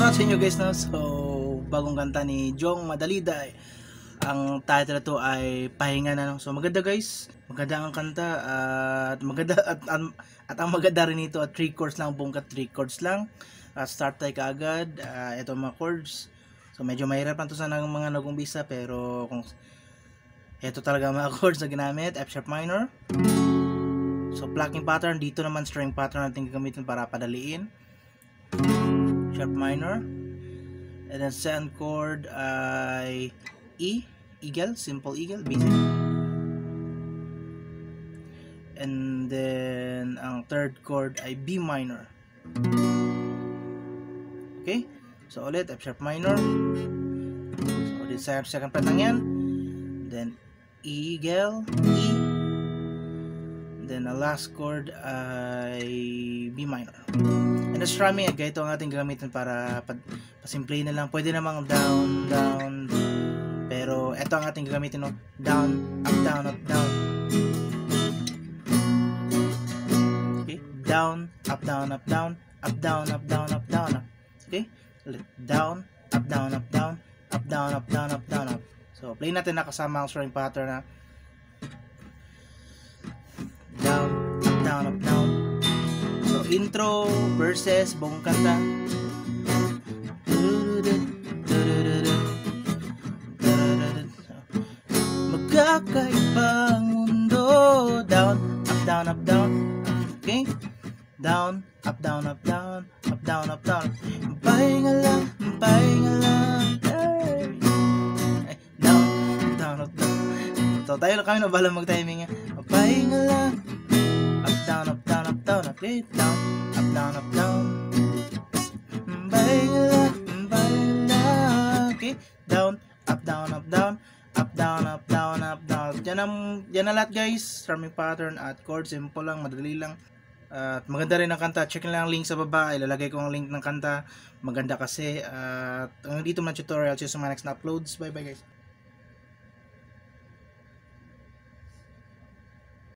Shoutout sa inyo guys, no? So, bagong kanta ni Jong Madalida. Ang title na to ay Pahinga na, no? So, maganda guys. Maganda ang kanta at maganda at ang maganda rin nito at 3 chords lang, buong 3 chords lang. Start tayo kaagad. Ito mga chords. So, medyo mahirap lang to sa mga nag-umpisa, pero kung ito talaga mga chords na ginamit. F sharp minor. So, plucking pattern. Dito naman string pattern natin gagamitin para padaliin. Sharp minor, and then second chord ay E, eagle, simple eagle, basic, and then ang third chord ay B minor. Okay, so ulit F sharp minor, so ulit second fret lang yan, then eagle, E, then the last chord ay B minor. And the strumming, ito ang ating gagamitin para pasimplay na lang. Pwede namang down, down, pero ito ang ating gagamitin, no? Down, up, down, up, down. Okay, down, up, down, up, down, up, down, up, down, up, down, up. Okay, down, up, down, up, down, up, down, up, down, up, down, up. So play natin na kasama ang string pattern na down, up, down, up, down. So intro, verses, buong kanta. Magkakaibang mundo. Down, up, down, up, down. Okay? Down, up, down, up, down. Up, down, up, down. Pahinga lang, pahinga lang. Down, down, up, down. So tayo na kami na bahala mag-timing. Pahinga lang. Up, down, up, down, up, down. Okay? Down, up, down, up, down. Pahinga lang, pahinga lang. Okay? Down, up, down, up, down. Up, down, up, down, up, down. Yan na lahat guys. Strumming pattern at chord. Simple lang, madali lang. At maganda rin ang kanta. Check na lang ang link sa baba. Ilalagay ko ang link ng kanta. Maganda kasi. At hanggang dito man tutorial. See you sa mga next na uploads. Bye bye guys.